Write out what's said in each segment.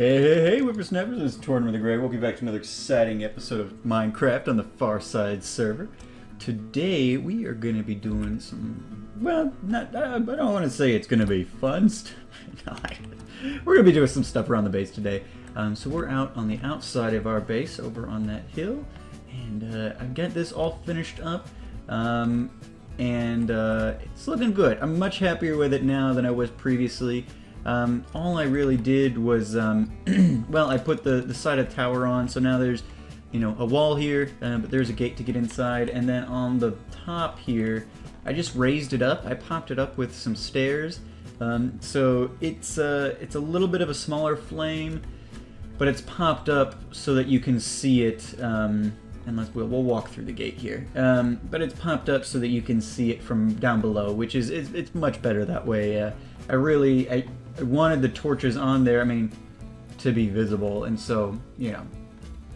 Hey, whippersnappers, this is Tortoise the Grey. Welcome back to another exciting episode of Minecraft on the Farside server. Today, we are going to be doing some, well, not, I don't want to say it's going to be fun stuff. No, we're going to be doing some stuff around the base today. So we're out on the outside of our base, over on that hill, and I've got this all finished up, and it's looking good. I'm much happier with it now than I was previously. All I really did was, well, I put the side of the tower on, so now there's, you know, a wall here, but there's a gate to get inside, and then on the top here, I just raised it up. I popped it up with some stairs, so it's a little bit of a smaller flame, but it's popped up so that you can see it, unless we'll walk through the gate here, but it's popped up so that you can see it from down below, which is, it's much better that way. I wanted the torches on there, I mean, to be visible, and so, you know,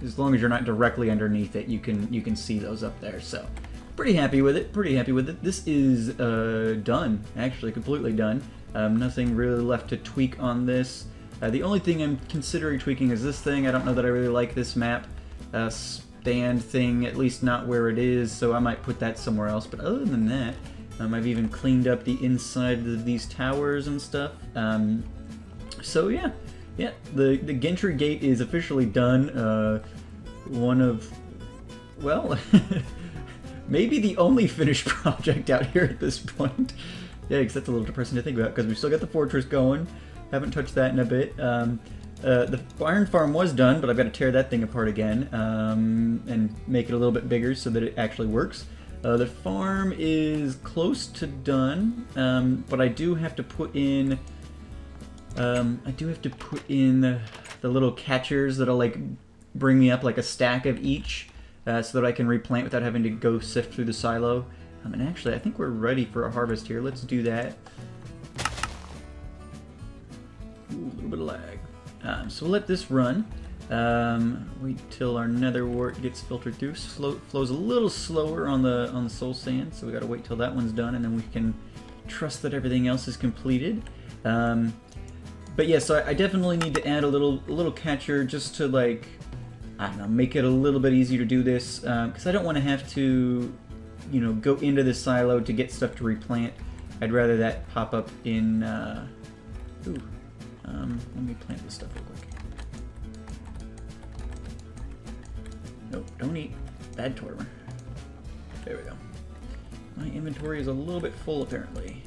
as long as you're not directly underneath it, you can see those up there. So, pretty happy with it, This is done, actually, completely done. Nothing really left to tweak on this. The only thing I'm considering tweaking is this thing. I don't know that I really like this map stand thing, at least not where it is, so I might put that somewhere else. But other than that, I've even cleaned up the inside of these towers and stuff. So yeah, the Gentry Gate is officially done. One of, well, maybe the only finished project out here at this point. Yeah, because that's a little depressing to think about, because we've still got the fortress going. Haven't touched that in a bit. The iron farm was done, but I've got to tear that thing apart again and make it a little bit bigger so that it actually works. The farm is close to done, but I do have to put in the little catchers that'll like bring me up like a stack of each, so that I can replant without having to go sift through the silo. And actually, I think we're ready for a harvest here. Let's do that. Ooh, a little bit of lag. So we'll let this run. Wait till our nether wart gets filtered through. Flows a little slower on the soul sand, so we gotta wait till that one's done, and then we can trust that everything else is completed. But yeah, so I definitely need to add a little catcher just to, like, I don't know, make it a little bit easier to do this, because I don't want to have to, you know, go into the silo to get stuff to replant. I'd rather that pop up in. Let me plant this stuff real quick. Nope, don't eat. Bad Tortoise. There we go. My inventory is a little bit full, apparently.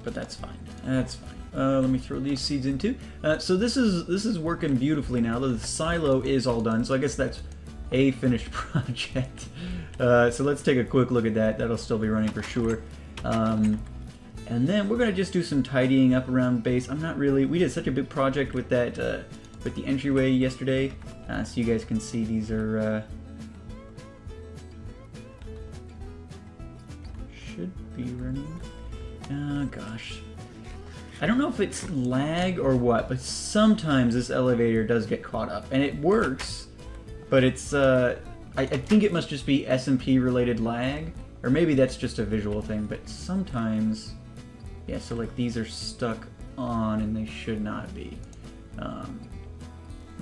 But that's fine. That's fine. Let me throw these seeds in too. So this is working beautifully now. The silo is all done, so I guess that's a finished project. So let's take a quick look at that. That'll still be running for sure. And then we're gonna just do some tidying up around base. I'm not really. We did such a big project with that. With the entryway yesterday, so you guys can see these are should be running. Oh gosh, I don't know if it's lag or what, but sometimes this elevator does get caught up, and it works, but it's I think it must just be SMP related lag, or maybe that's just a visual thing. But sometimes, yeah. So like these are stuck on, and they should not be.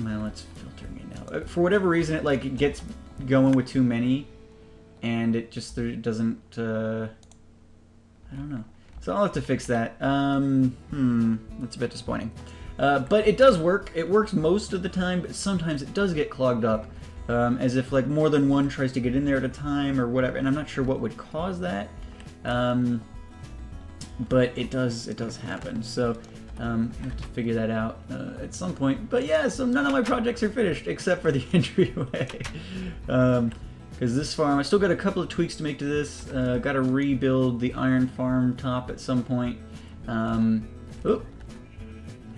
Well, it's filtering it now. For whatever reason, it like gets going with too many, and it just doesn't. I don't know. So I'll have to fix that. That's a bit disappointing. But it does work. It works most of the time, but sometimes it does get clogged up, as if like more than one tries to get in there at a time or whatever. And I'm not sure what would cause that. But it does happen. So. I have to figure that out at some point. But yeah, so none of my projects are finished except for the entryway. Because this farm, I still got a couple of tweaks to make to this. Got to rebuild the iron farm top at some point. Oh,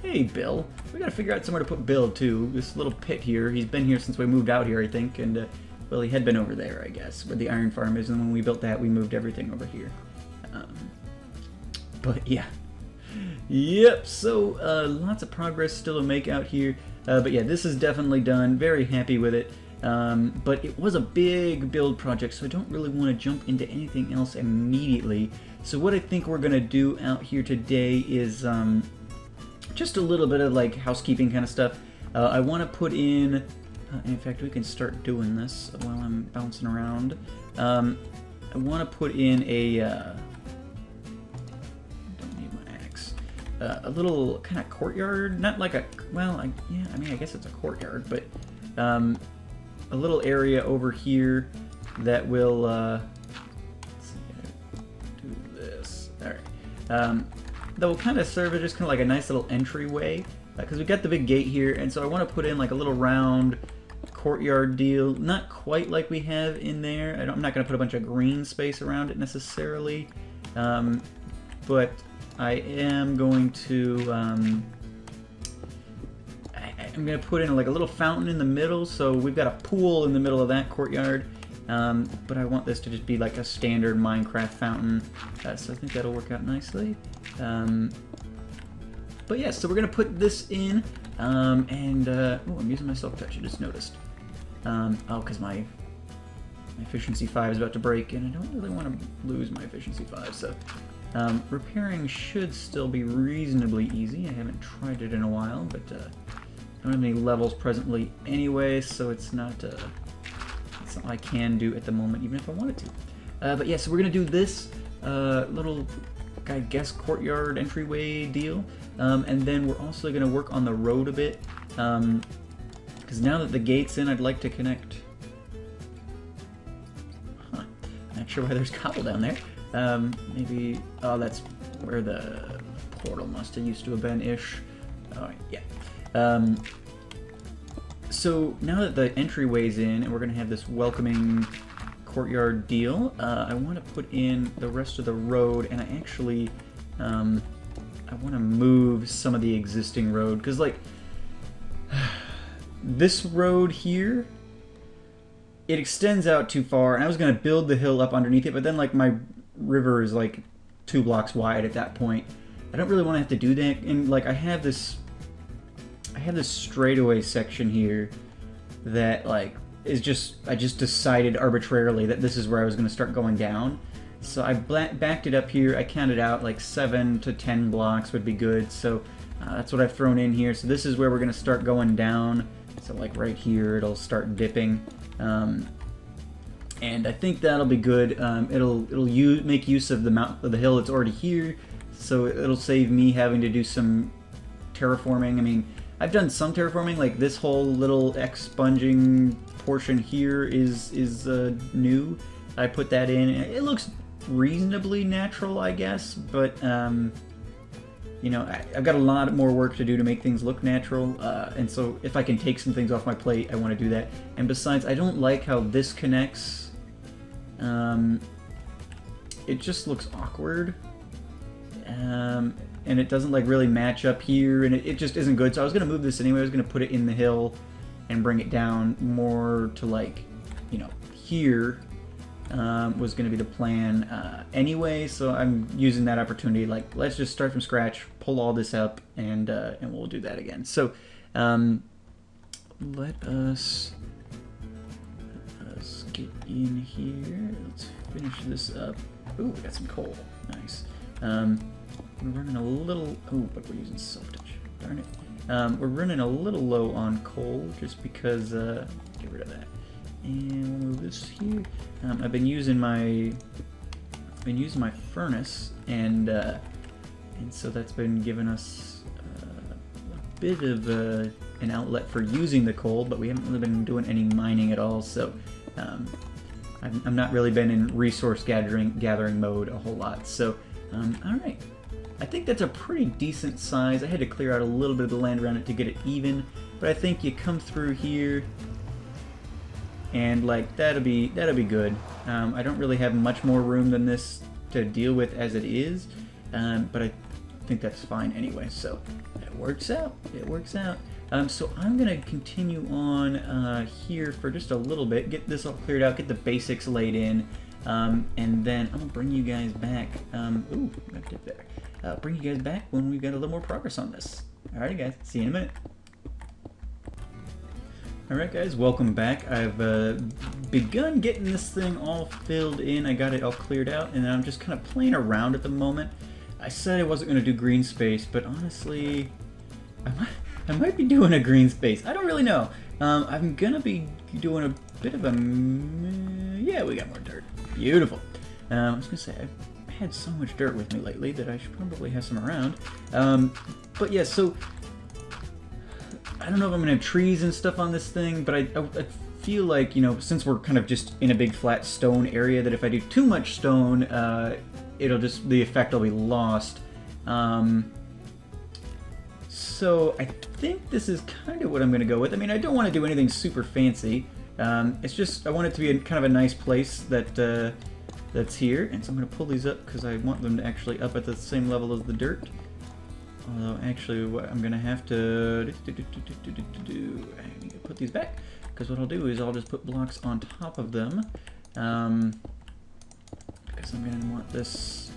hey Bill. We got to figure out somewhere to put Bill too. This little pit here. He's been here since we moved out here, I think. And well, he had been over there, I guess, where the iron farm is. And when we built that, we moved everything over here. But yeah. Yep, so lots of progress still to make out here, but yeah, this is definitely done. Very happy with it, but it was a big build project, so I don't really want to jump into anything else immediately. So what I think we're going to do out here today is just a little bit of like housekeeping kind of stuff. I want to put in, in fact, we can start doing this while I'm bouncing around. I want to put in a, don't need my axe, a little kind of courtyard, not like a, well, yeah, I mean, I guess it's a courtyard, but a little area over here that will, let's see, do this, all right. That will kind of serve as just kind of like a nice little entryway, because we got the big gate here, and so I want to put in like a little round courtyard deal, not quite like we have in there. I'm not going to put a bunch of green space around it necessarily, but I am going to I'm going to put in like a little fountain in the middle, so we've got a pool in the middle of that courtyard, but I want this to just be like a standard Minecraft fountain, so I think that'll work out nicely. But yeah, so we're going to put this in, oh, I'm using my self-touch, I just noticed. Oh, because my efficiency 5 is about to break, and I don't really want to lose my efficiency 5, so repairing should still be reasonably easy. I haven't tried it in a while, but I don't have any levels presently anyway, so it's not something I can do at the moment, even if I wanted to. But yeah, so we're going to do this little, I guess, courtyard entryway deal, and then we're also going to work on the road a bit, because now that the gate's in, I'd like to connect. Huh. Not sure why there's cobble down there. Maybe, oh, that's where the portal must have used to have been ish. Alright, yeah. So now that the entryway's in, and we're going to have this welcoming courtyard deal, I want to put in the rest of the road, and I actually, I want to move some of the existing road, because like, this road here, it extends out too far, and I was going to build the hill up underneath it, but then like my river is like 2 blocks wide at that point. I don't really want to have to do that, and like I have this straightaway section here that like is just, I just decided arbitrarily that this is where I was going to start going down. So I backed it up here. I counted out like 7 to 10 blocks would be good. So that's what I've thrown in here. So this is where we're going to start going down. So like right here, it'll start dipping. And I think that'll be good. It'll make use of the hill that's already here. So it'll save me having to do some terraforming. I mean, I've done some terraforming, like this whole little expunging portion here is new. I put that in. It looks reasonably natural, I guess, but you know, I've got a lot more work to do to make things look natural, and so if I can take some things off my plate, I want to do that. And besides, I don't like how this connects. It just looks awkward. And it doesn't like really match up here, and it just isn't good. So I was going to move this anyway. I was going to put it in the hill and bring it down more to like, you know, here was going to be the plan anyway. So I'm using that opportunity. Like, let's just start from scratch, pull all this up, and we'll do that again. So let us get in here. Let's finish this up. Ooh, we got some coal. Nice. We're running a little... Oh, but we're using self-touch. Darn it. We're running a little low on coal, just because... get rid of that. And we'll move this here. I've been using my furnace, and so that's been giving us a bit of an outlet for using the coal, but we haven't really been doing any mining at all, so I've not really been in resource gathering mode a whole lot. So, alright. I think that's a pretty decent size. I had to clear out a little bit of the land around it to get it even, but I think you come through here, and like that'll be good. I don't really have much more room than this to deal with as it is, but I think that's fine anyway. So it works out. It works out. So I'm gonna continue on here for just a little bit, get this all cleared out, get the basics laid in, and then I'm gonna bring you guys back. Ooh, got dip there. Bring you guys back when we've got a little more progress on this. Alrighty guys, see you in a minute. Alright guys, welcome back. I've begun getting this thing all filled in. I got it all cleared out, and I'm just kind of playing around at the moment. I said I wasn't going to do green space, but honestly, I might be doing a green space. I don't really know. I'm gonna be doing a bit of a... Yeah, we got more dirt. Beautiful. I was gonna say, I've had so much dirt with me lately that I should probably have some around. But yeah, so... I don't know if I'm gonna have trees and stuff on this thing, but I feel like, you know, since we're kind of just in a big flat stone area, that if I do too much stone, it'll just... the effect will be lost. So I think this is kind of what I'm going to go with. I mean, I don't want to do anything super fancy. It's just, I want it to be kind of a nice place that that's here. And so I'm going to pull these up because I want them to actually up at the same level as the dirt. Although actually what I'm going to have to I need to put these back, because what I'll do is I'll just put blocks on top of them. Because I'm going to want this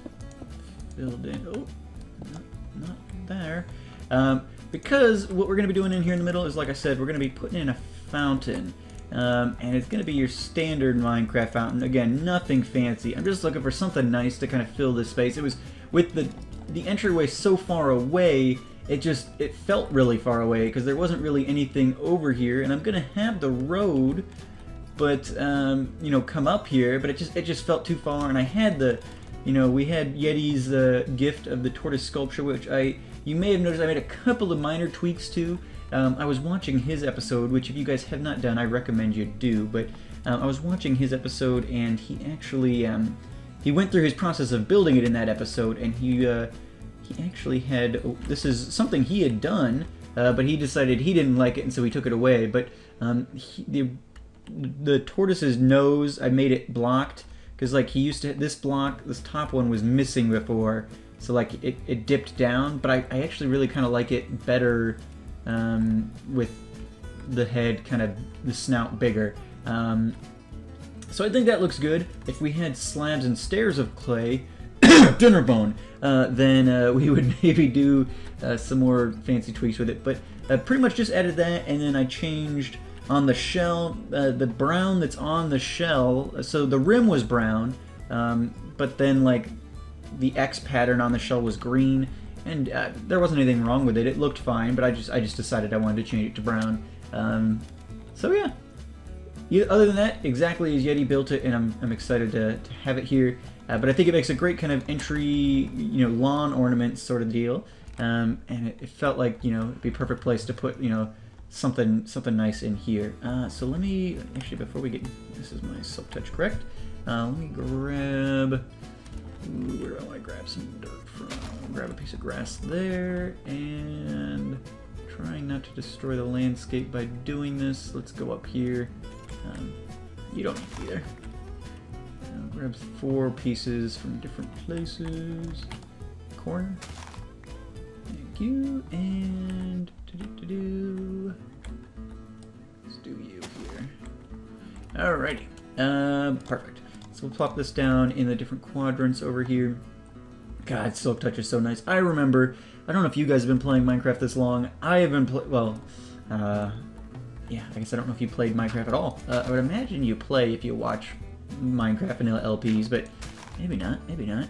filled in. Oh, not there. Because what we're going to be doing in here in the middle is, like I said, we're going to be putting in a fountain. And it's going to be your standard Minecraft fountain. Again, nothing fancy. I'm just looking for something nice to kind of fill this space. It was, with the entryway so far away, it felt really far away because there wasn't really anything over here. And I'm going to have the road, but, you know, come up here, but it just felt too far. And I had the, you know, we had Yeti's gift of the tortoise sculpture, which you may have noticed I made a couple of minor tweaks to. I was watching his episode, which if you guys have not done, I recommend you do, but I was watching his episode, and he actually, he went through his process of building it in that episode, and he actually had, this is something he had done, but he decided he didn't like it, and so he took it away, but the tortoise's nose, I made it blocked, because like he used to, this top one was missing before, so like it dipped down, but I actually really kind of like it better with the head kind of, the snout bigger. So I think that looks good. If we had slabs and stairs of clay, dinner bone, then we would maybe do some more fancy tweaks with it. But pretty much just added that, and then I changed on the shell, the brown that's on the shell, so the rim was brown, but then like the X pattern on the shell was green, and there wasn't anything wrong with it. It looked fine, but I just decided I wanted to change it to brown. So yeah. Other than that, exactly as Yeti built it, and I'm excited to have it here. But I think it makes a great kind of entry, you know, lawn ornament sort of deal. And it felt like, you know, it'd be a perfect place to put, you know, something nice in here. So let me actually, before we get, this is my silk touch, correct? Let me grab. Where do I want to grab some dirt from? I'll grab a piece of grass there, and trying not to destroy the landscape by doing this. Let's go up here. You don't need to be there. I'll grab 4 pieces from different places. Corner. Thank you. And let's do you here. Alrighty. Perfect. So we'll plop this down in the different quadrants over here. God, Silk Touch is so nice. I remember, I don't know if you guys have been playing Minecraft this long. I have been yeah, I guess I don't know if you played Minecraft at all. I would imagine you play if you watch Minecraft vanilla LPs, but maybe not, maybe not.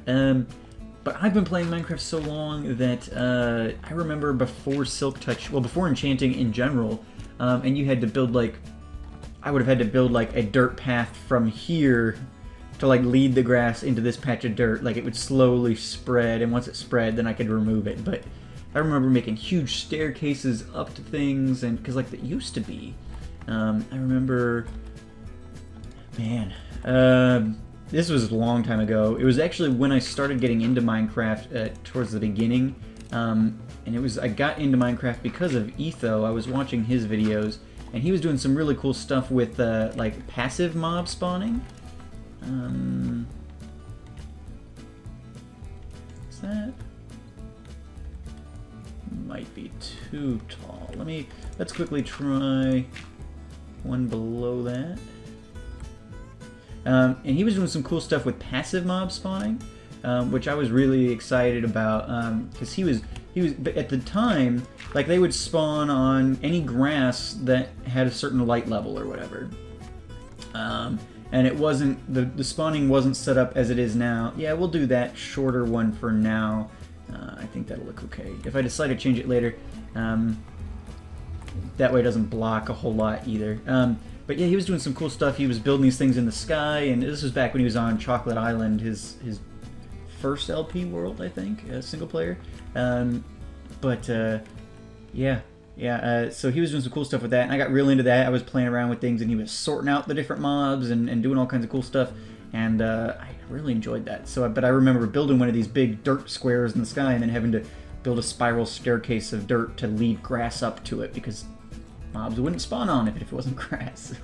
But I've been playing Minecraft so long that I remember before Silk Touch, well, before enchanting in general, and you had to build like, I would have had to build like a dirt path from here to like lead the grass into this patch of dirt. Like it would slowly spread, and once it spread, then I could remove it. But I remember making huge staircases up to things, and because like that used to be. I remember, man, this was a long time ago. It was actually when I started getting into Minecraft towards the beginning, and it was, I got into Minecraft because of Etho. I was watching his videos, and he was doing some really cool stuff with like passive mob spawning. What's that? Might be too tall. Let's quickly try one below that. And he was doing some cool stuff with passive mob spawning, which I was really excited about, because he was at the time, like they would spawn on any grass that had a certain light level or whatever. And it wasn't, the spawning wasn't set up as it is now. Yeah, we'll do that shorter one for now. I think that'll look okay. If I decide to change it later, that way it doesn't block a whole lot either. But yeah, he was doing some cool stuff. He was building these things in the sky, and this was back when he was on Chocolate Island, his first LP world, I think, single player. Yeah, so he was doing some cool stuff with that, and I got real into that. I was playing around with things, and he was sorting out the different mobs and doing all kinds of cool stuff, and I really enjoyed that. But I remember building one of these big dirt squares in the sky and then having to build a spiral staircase of dirt to lead grass up to it because mobs wouldn't spawn on it if it wasn't grass.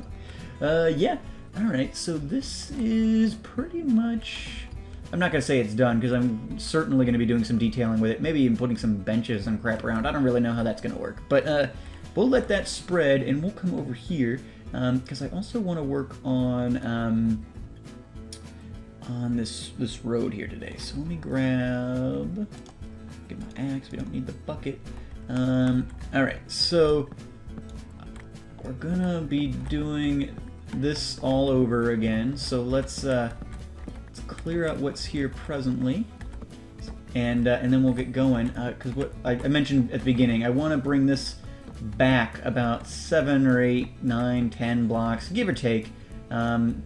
Yeah, alright, so this is pretty much... I'm not going to say it's done, because I'm certainly going to be doing some detailing with it, maybe even putting some benches and crap around. I don't really know how that's going to work, but we'll let that spread, and we'll come over here, because I also want to work on this road here today. So let me get my axe. We don't need the bucket. Alright, so we're going to be doing this all over again, so let's clear out what's here presently, and then we'll get going, because what I mentioned at the beginning, I want to bring this back about 7 or 8, 9, 10 blocks, give or take.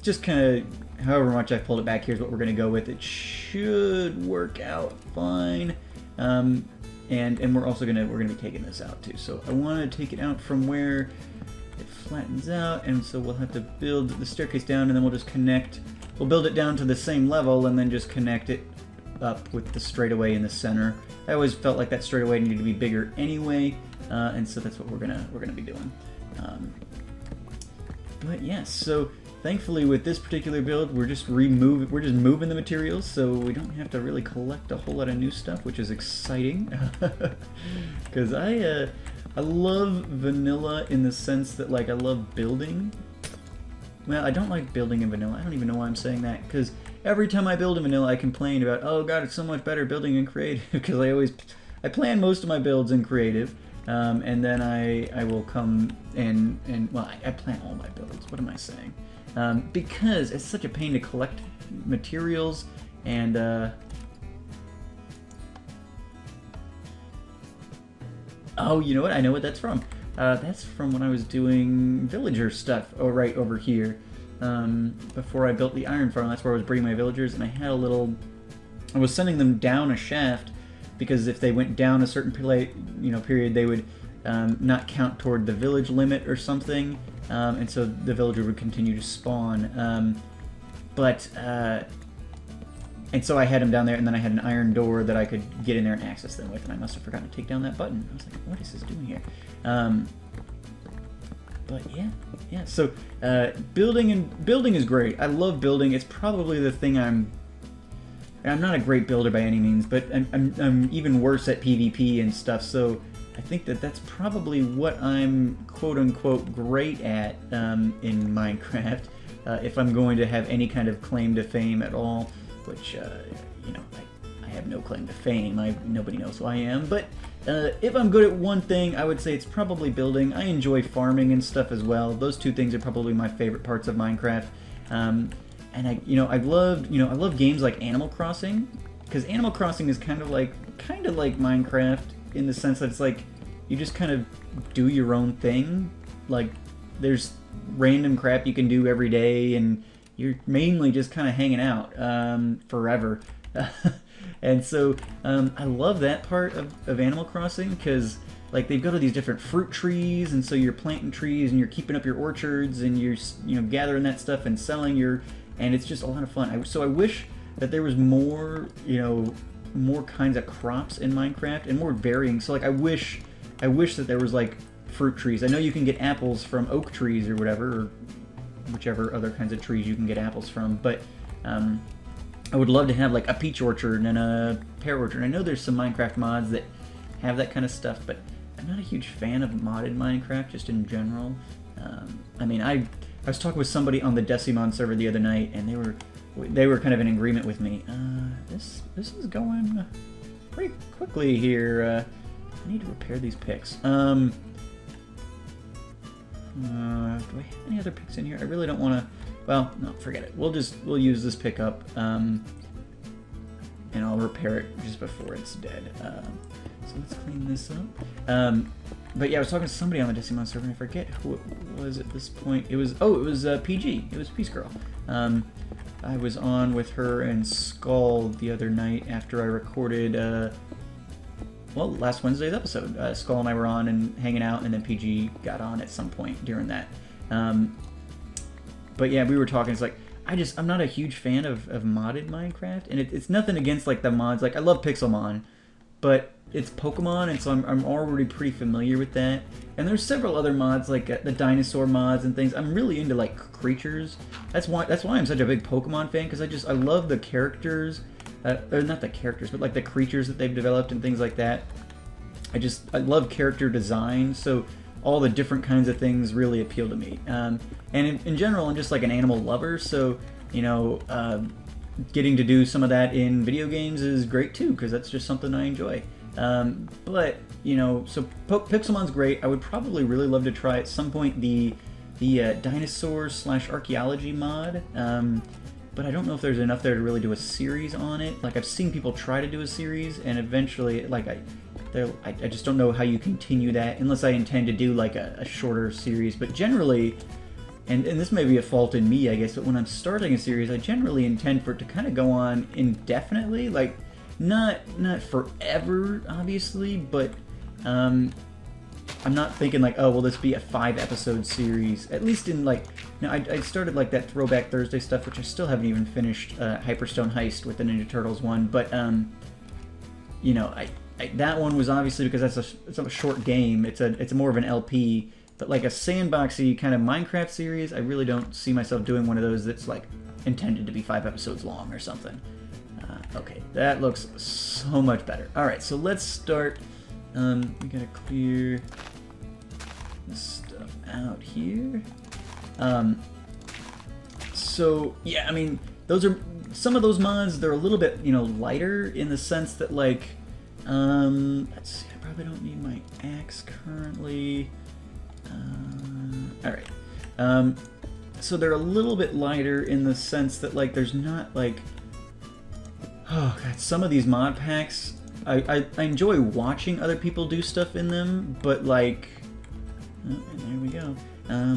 Just kind of however much I've pulled it back, here's what we're going to go with. It should work out fine, and we're also we're gonna be taking this out too. So I want to take it out from where it flattens out, and so we'll have to build the staircase down, and then we'll just connect. We'll build it down to the same level and then just connect it up with the straightaway in the center. I always felt like that straightaway needed to be bigger anyway, and so that's what we're gonna be doing. But yeah, so thankfully with this particular build, we're just moving the materials, so we don't have to really collect a whole lot of new stuff, which is exciting. Because I love vanilla in the sense that, like, I love building. Well, I don't like building in vanilla. I don't even know why I'm saying that, because every time I build in vanilla, I complain about, oh god, it's so much better building in creative, because I plan most of my builds in creative, and then I will come well, I plan all my builds. What am I saying? Because it's such a pain to collect materials, and oh, you know what? I know what that's from. That's from when I was doing villager stuff, right over here. Before I built the iron farm, that's where I was breeding my villagers, and I had I was sending them down a shaft, because if they went down a certain period, they would not count toward the village limit or something, and so the villager would continue to spawn. And so I had them down there, and then I had an iron door that I could get in there and access them with, and I must have forgotten to take down that button. I was like, what is this doing here? But yeah. So building is great. I love building. It's probably the thing I'm not a great builder by any means, but I'm even worse at PvP and stuff. So I think that's probably what I'm quote unquote great at in Minecraft. If I'm going to have any kind of claim to fame at all, which I have no claim to fame. Nobody knows who I am, but if I'm good at one thing, I would say it's probably building. I enjoy farming and stuff as well. Those two things are probably my favorite parts of Minecraft. And I love games like Animal Crossing, because Animal Crossing is kind of like Minecraft in the sense that it's like you just kind of do your own thing. Like there's random crap you can do every day, and you're mainly just kind of hanging out forever. And so I love that part of Animal Crossing, because like they go to these different fruit trees, and so you're planting trees and you're keeping up your orchards, and you're gathering that stuff and selling and it's just a lot of fun. So I wish that there was more more kinds of crops in Minecraft and more varying. So like I wish that there was like fruit trees. I know you can get apples from oak trees or whatever, or whichever other kinds of trees you can get apples from, but I would love to have like a peach orchard and a pear orchard. I know there's some Minecraft mods that have that kind of stuff, but I'm not a huge fan of modded Minecraft just in general. I mean, I was talking with somebody on the Decimon server the other night, and they were kind of in agreement with me. This is going pretty quickly here. I need to repair these picks. Do I have any other picks in here? I really don't want to. Well, no, forget it. We'll use this pickup. and I'll repair it just before it's dead. So let's clean this up. But yeah, I was talking to somebody on the Decimon server, and I forget who it was at this point. It was PG. It was Peace Girl. I was on with her and Skull the other night after I recorded, well, last Wednesday's episode. Skull and I were on and hanging out, and then PG got on at some point during that. But yeah, we were talking. It's like I'm not a huge fan of modded Minecraft, and it's nothing against like the mods. Like I love Pixelmon, but it's Pokemon, and so I'm already pretty familiar with that. And there's several other mods like the dinosaur mods and things. I'm really into like creatures. That's why I'm such a big Pokemon fan, because I love the characters, or not the characters, but like the creatures that they've developed and things like that. I love character design, so all the different kinds of things really appeal to me. And in general, I'm just like an animal lover, so you know, getting to do some of that in video games is great too, because that's just something I enjoy. But you know, so Pixelmon's great. I would probably really love to try at some point the dinosaur/archaeology mod. But I don't know if there's enough there to really do a series on it. Like I've seen people try to do a series, and eventually, like I just don't know how you continue that unless I intend to do like a shorter series. But generally, and this may be a fault in me, I guess, but when I'm starting a series, I generally intend for it to kind of go on indefinitely, like not forever, obviously, but I'm not thinking like, oh, will this be a 5-episode series? At least in like, you know, I started like that Throwback Thursday stuff, which I still haven't even finished, Hyperstone Heist with the Ninja Turtles one, but you know, that one was obviously because it's a short game. It's more of an LP, but like a sandboxy kind of Minecraft series, I really don't see myself doing one of those that's like intended to be 5 episodes long or something. Okay, that looks so much better. All right, so let's start. We gotta clear this stuff out here. So yeah, I mean, those are some of those mods. They're a little bit, you know, lighter in the sense that like, let's see, I probably don't need my axe currently. All right. So they're a little bit lighter in the sense that like, there's not like, oh god, some of these mod packs. I enjoy watching other people do stuff in them, but like, oh, and there we go.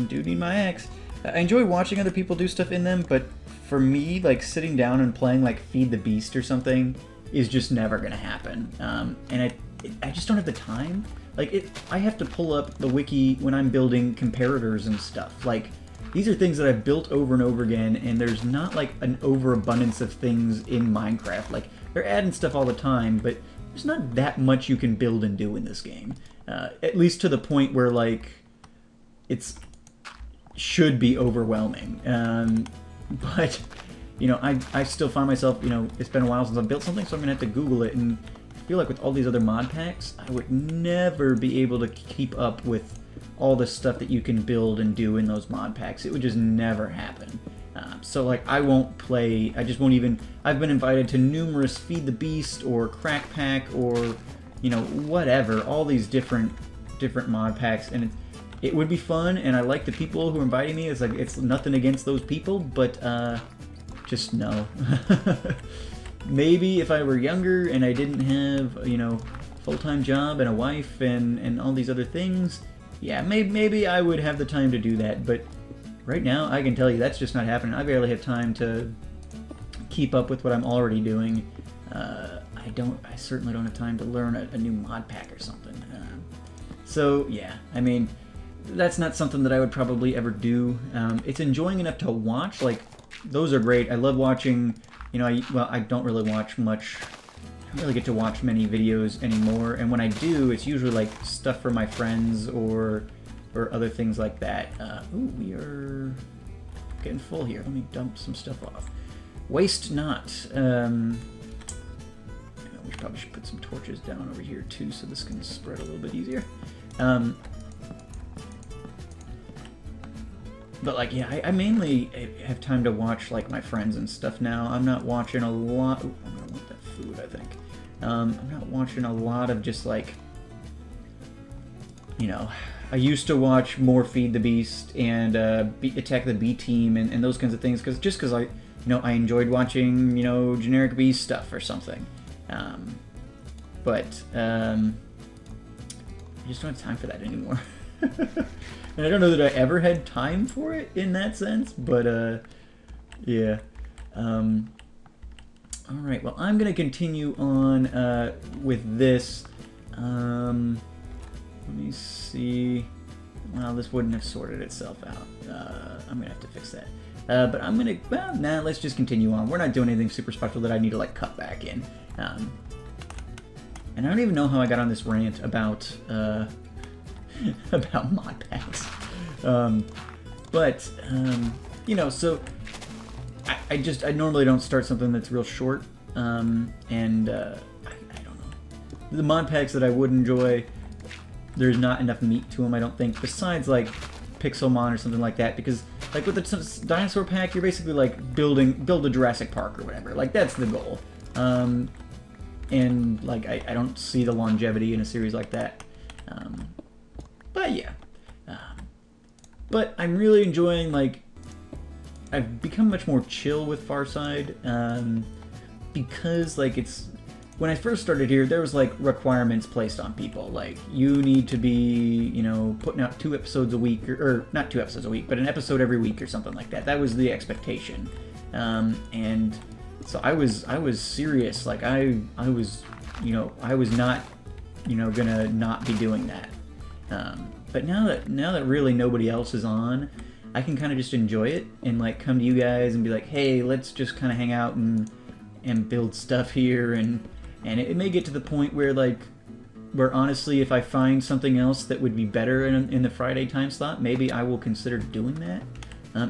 Do need my axe. I enjoy watching other people do stuff in them, but for me, like sitting down and playing like Feed the Beast or something is just never gonna happen. And I just don't have the time. Like I have to pull up the wiki when I'm building comparators and stuff. Like these are things that I've built over and over again, and there's not like an overabundance of things in Minecraft. Like they're adding stuff all the time, but there's not that much you can build and do in this game. At least to the point where like should be overwhelming. But you know, I still find myself, you know, it's been a while since I've built something, so I'm gonna have to Google it, and I feel like with all these other mod packs, I would never be able to keep up with all the stuff that you can build and do in those mod packs. It would just never happen. So like I won't play, I just won't even, I've been invited to numerous Feed the Beast or Crack Pack or, you know, whatever, all these different mod packs, and it would be fun, and I like the people who are inviting me. It's like, it's nothing against those people, but just no. Maybe if I were younger and I didn't have, you know, full-time job and a wife and all these other things, yeah, maybe I would have the time to do that, but right now I can tell you that's just not happening. I barely have time to keep up with what I'm already doing. I certainly don't have time to learn a new mod pack or something. So yeah, I mean, that's not something that I would probably ever do. It's enjoying enough to watch. Like, those are great. I love watching, you know, I don't really watch much. I don't really get to watch many videos anymore, and when I do, it's usually like stuff from my friends or other things like that. Ooh, we are getting full here. Let me dump some stuff off. Waste not. We probably should put some torches down over here too, so this can spread a little bit easier. But like, yeah, I mainly have time to watch like my friends and stuff now. I'm not watching a lot. Ooh, I'm gonna want that food, I think. I'm not watching a lot of just like, you know, I used to watch more Feed the Beast and Attack the B Team and those kinds of things, because I enjoyed watching, generic B stuff or something. But I just don't have time for that anymore. And I don't know that I ever had time for it in that sense, but yeah. Alright, well, I'm going to continue on with this. Let me see. Well, this wouldn't have sorted itself out. I'm going to have to fix that. But I'm going to, well, nah, let's just continue on. We're not doing anything super special that I need to, like, cut back in. And I don't even know how I got on this rant about, about mod packs. So I normally don't start something that's real short, I don't know. The mod packs that I would enjoy, there's not enough meat to them, I don't think, besides, like, Pixelmon or something like that, because, like, with the dinosaur pack, you're basically, like, build a Jurassic Park or whatever. Like, that's the goal. And, like, I don't see the longevity in a series like that. But, yeah. But I'm really enjoying, like, I've become much more chill with Farside, because, like, when I first started here, there was, like, requirements placed on people. Like, you need to be, putting out 2 episodes a week, or not 2 episodes a week, but an episode every week or something like that. That was the expectation. And so I was serious. Like, I was not, gonna not be doing that. But now that really nobody else is on, I can kind of just enjoy it and, like, come to you guys and be like, hey, let's just kind of hang out and build stuff here, and it may get to the point where, like, where honestly, if I find something else that would be better in the Friday time slot, maybe I will consider doing that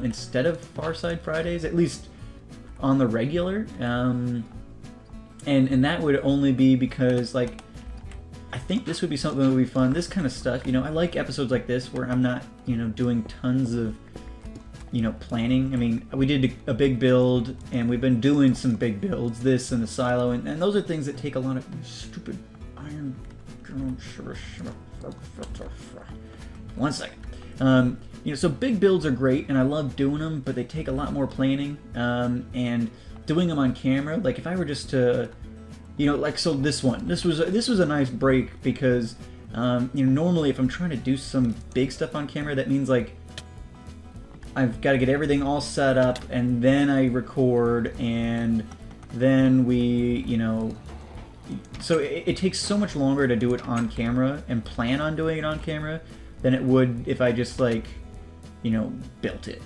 instead of Farside Fridays, at least on the regular. And that would only be because, like, I think this would be something that would be fun. This kind of stuff, I like episodes like this where I'm not, doing tons of, planning. I mean, we did a big build, and we've been doing some big builds, this and the silo, and those are things that take a lot of stupid iron. 1 second. So big builds are great, and I love doing them, but they take a lot more planning, and doing them on camera. Like, if I were just to, like, so this was a nice break because, normally if I'm trying to do some big stuff on camera, that means, like, I've got to get everything all set up, and then I record, and then we, so it takes so much longer to do it on camera and plan on doing it on camera than it would if I just, like, built it.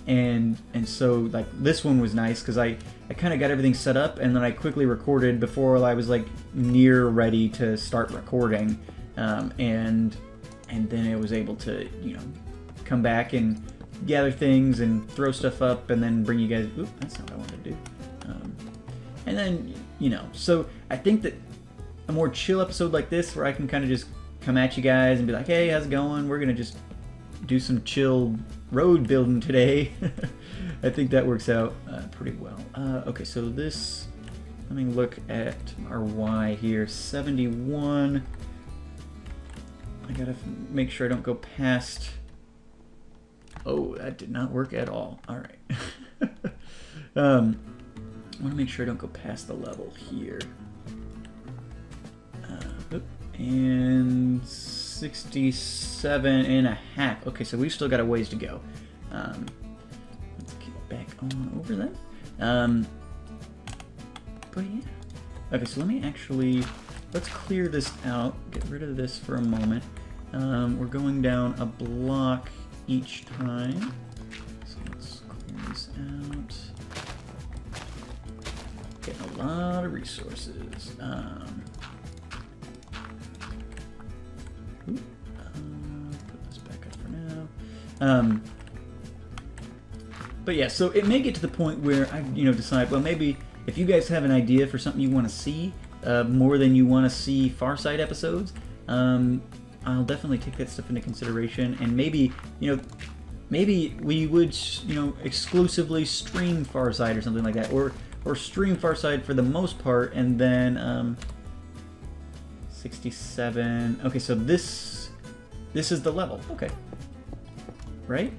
And so, like, this one was nice because I kind of got everything set up, and then I quickly recorded before I was, like, near ready to start recording, and then I was able to, come back and gather things and throw stuff up and then bring you guys. Oop, that's not what I wanted to do. And then, so I think that a more chill episode like this, where I can kind of just come at you guys and be like, hey, how's it going? We're gonna just do some chill road building today. I think that works out pretty well. Okay, so this, let me look at our Y here, 71. I gotta make sure I don't go past. Oh, that did not work at all. All right. I want to make sure I don't go past the level here. And 67.5. Okay, so we've still got a ways to go. Let's get back on over that. But yeah. Okay, so let's clear this out. Get rid of this for a moment. We're going down a block each time. So let's clear this out. Getting a lot of resources. Put this back up for now. But yeah, so it may get to the point where I, decide, well, maybe if you guys have an idea for something you want to see, more than you want to see Farside episodes, I'll definitely take that stuff into consideration, and maybe, maybe we would, exclusively stream Farside or something like that, or stream Farside for the most part, and then, 67, okay, so this is the level, okay, right?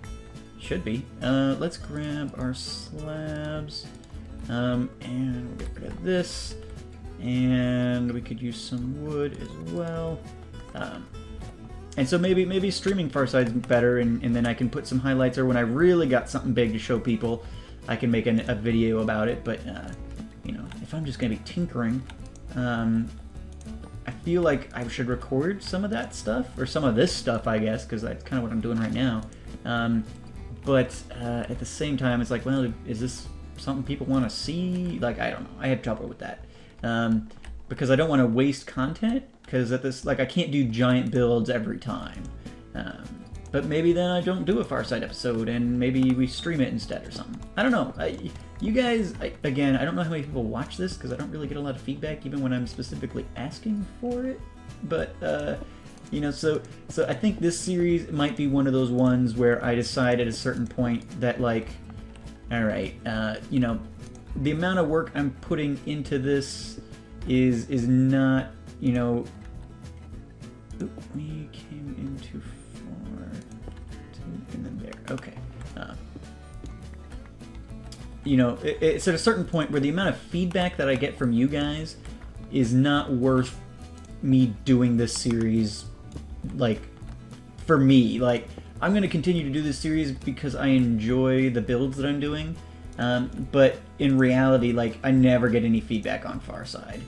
Should be. Let's grab our slabs, and we'll get rid of this, and we could use some wood as well. And so maybe streaming Farside's better, and then I can put some highlights, or when I really got something big to show people, I can make a video about it. But you know, if I'm just gonna be tinkering, I feel like I should record some of that stuff, or some of this stuff, I guess, because that's kind of what I'm doing right now. But at the same time, it's like, well, is this something people want to see? Like, I don't know. I have trouble with that. Because I don't want to waste content, because at this, like, I can't do giant builds every time. But maybe then I don't do a Farside episode, and maybe we stream it instead or something. I don't know. You guys, again, I don't know how many people watch this, because I don't really get a lot of feedback, even when I'm specifically asking for it. But, you know, so I think this series might be one of those ones where I decide at a certain point that, like, alright, you know, the amount of work I'm putting into this is not, you know... Oop, we came in too far. And then there. Okay. You know, it's at a certain point where the amount of feedback that I get from you guys is not worth me doing this series, like, for me. Like, I'm going to continue to do this series because I enjoy the builds that I'm doing, but in reality, like, I never get any feedback on Farside.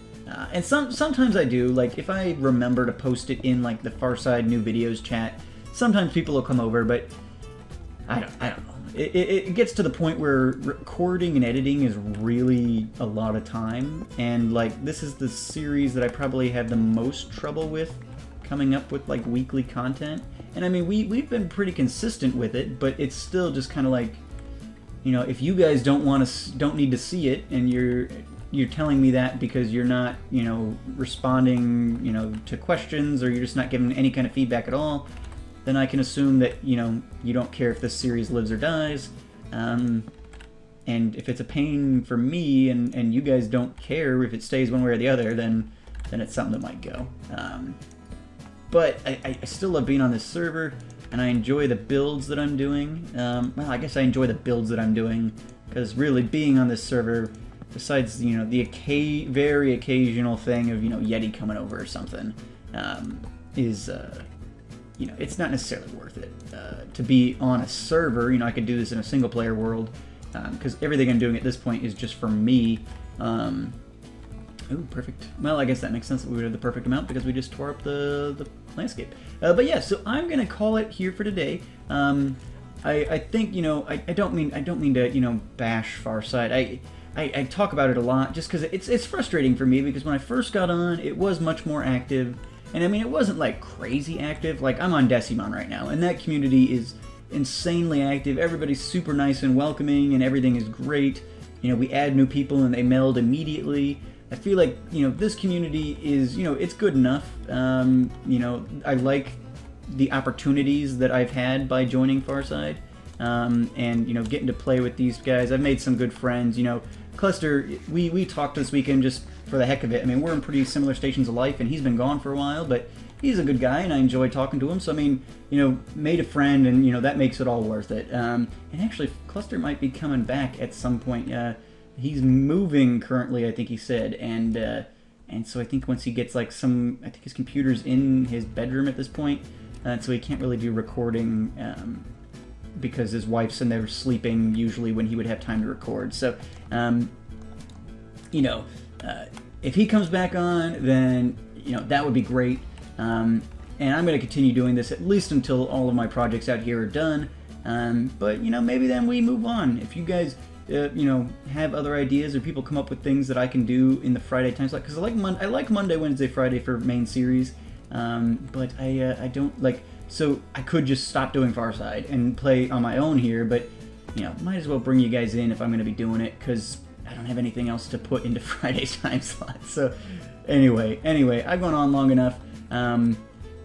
And sometimes I do, like, if I remember to post it in, like, the Farside new videos chat, sometimes people will come over, but I don't know. It gets to the point where recording and editing is really a lot of time, and, like, this is the series that I probably have the most trouble with coming up with, like, weekly content. And I mean, we've been pretty consistent with it, but it's still just kind of like, you know, if you guys don't need to see it, and you're telling me that because you're not, you know, responding, you know, to questions, or you're just not giving any kind of feedback at all, then I can assume that, you know, you don't care if this series lives or dies. And if it's a pain for me, and you guys don't care if it stays one way or the other, then it's something that might go. But I still love being on this server, and I enjoy the builds that I'm doing. Well, I guess I enjoy the builds that I'm doing, because really being on this server, besides, you know, the very occasional thing of, you know, Yeti coming over or something, is, you know, it's not necessarily worth it to be on a server. You know, I could do this in a single player world, because everything I'm doing at this point is just for me. Ooh, perfect. Well, I guess that makes sense that we would have the perfect amount, because we just tore up the landscape. But yeah, so I'm gonna call it here for today. I think, you know, I don't mean to, you know, bash Farside. I talk about it a lot just because it's frustrating for me, because when I first got on, it was much more active. And I mean, it wasn't like crazy active. Like, I'm on Decimon right now, and that community is insanely active. Everybody's super nice and welcoming, and everything is great. You know, we add new people and they meld immediately. I feel like, you know, this community is, you know, it's good enough. You know, I like the opportunities that I've had by joining Farside, and, you know, getting to play with these guys. I've made some good friends. You know, Cluster, we talked this weekend just for the heck of it. I mean, we're in pretty similar stations of life, and he's been gone for a while, but he's a good guy, and I enjoy talking to him. So, I mean, you know, made a friend, and, you know, that makes it all worth it. And actually, Cluster might be coming back at some point. He's moving currently, I think he said, and so I think once he gets, like, I think his computer's in his bedroom at this point, so he can't really do recording, because his wife's in there sleeping usually when he would have time to record. So, you know, if he comes back on, then, you know, that would be great. And I'm going to continue doing this at least until all of my projects out here are done. But, you know, maybe then we move on. If you guys, you know, have other ideas, or people come up with things that I can do in the Friday time slot, because I like Monday, Wednesday, Friday for main series. But I don't like... So I could just stop doing Farside and play on my own here, but, you know, might as well bring you guys in if I'm going to be doing it, because I don't have anything else to put into Friday's time slot. So anyway, I've gone on long enough.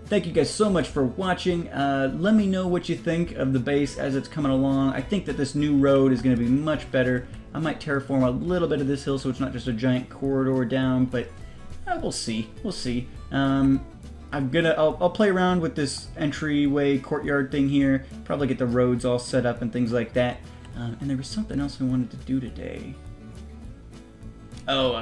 Thank you guys so much for watching. Let me know what you think of the base as it's coming along. I think that this new road is going to be much better. I might terraform a little bit of this hill so it's not just a giant corridor down, but we'll see. We'll see. I'll play around with this entryway courtyard thing here. Probably get the roads all set up and things like that. And there was something else I wanted to do today. Oh,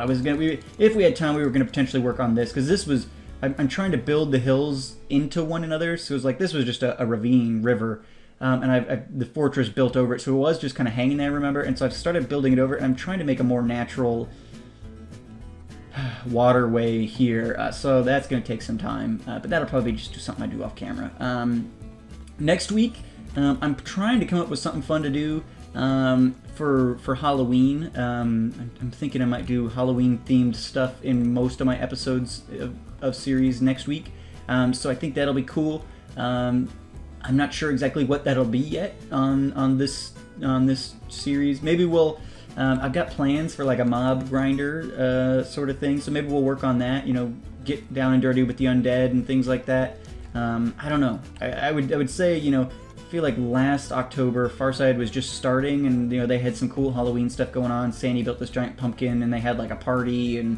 if we had time, we were gonna potentially work on this, because this was, I'm trying to build the hills into one another. So it was like, this was just a ravine river. And I've the fortress built over it, so it was just kind of hanging there, remember? And so I've started building it over, and I'm trying to make a more natural waterway here. So that's going to take some time, but that'll probably just do something I do off camera. Next week, I'm trying to come up with something fun to do for Halloween. I'm thinking I might do Halloween-themed stuff in most of my episodes of series next week. So I think that'll be cool. I'm not sure exactly what that'll be yet on this series. Maybe we'll. I've got plans for like a mob grinder sort of thing, so maybe we'll work on that. You know, get down and dirty with the undead and things like that. I don't know. I would say, you know, I feel like last October Farside was just starting, and you know they had some cool Halloween stuff going on. Sandy built this giant pumpkin, and they had like a party, and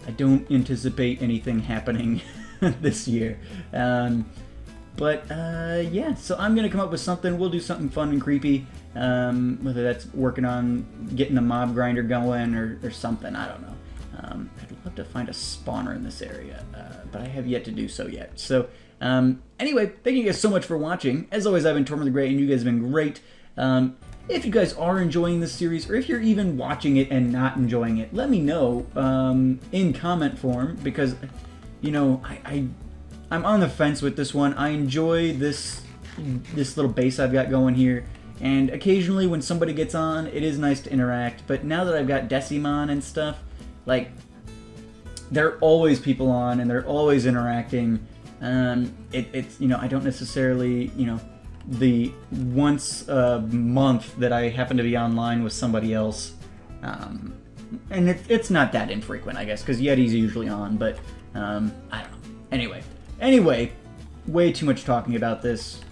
I don't anticipate anything happening this year. But yeah, so I'm going to come up with something. We'll do something fun and creepy, whether that's working on getting a mob grinder going or something. I don't know. I'd love to find a spawner in this area, but I have yet to do so yet. So anyway, thank you guys so much for watching. As always, I've been Tortoise the Great, and you guys have been great. If you guys are enjoying this series, or if you're even watching it and not enjoying it, let me know in comment form, because, you know, I'm on the fence with this one. I enjoy this little base I've got going here, and occasionally when somebody gets on, it is nice to interact. But now that I've got Decimon and stuff, like, there are always people on and they're always interacting. It's, you know, I don't necessarily, you know, the once a month that I happen to be online with somebody else, and it's not that infrequent, I guess, because Yeti's usually on. But I don't know. Anyway, way too much talking about this.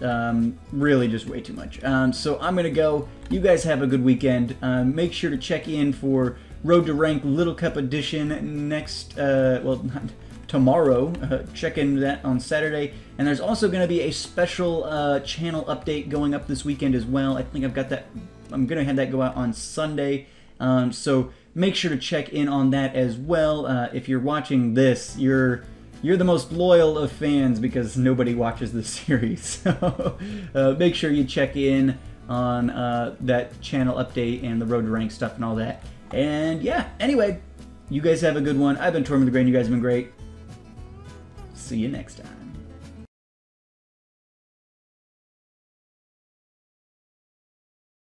Really just way too much. So I'm going to go. You guys have a good weekend. Make sure to check in for Road to Rank Little Cup Edition next, well, not tomorrow. Check into that on Saturday. And there's also going to be a special channel update going up this weekend as well. I think I've got that. I'm going to have that go out on Sunday. So make sure to check in on that as well. If you're watching this, you're the most loyal of fans, because nobody watches this series. So make sure you check in on that channel update and the Road to Rank stuff and all that. And yeah, anyway, you guys have a good one. I've been Tortoise the Great, and you guys have been great. See you next time.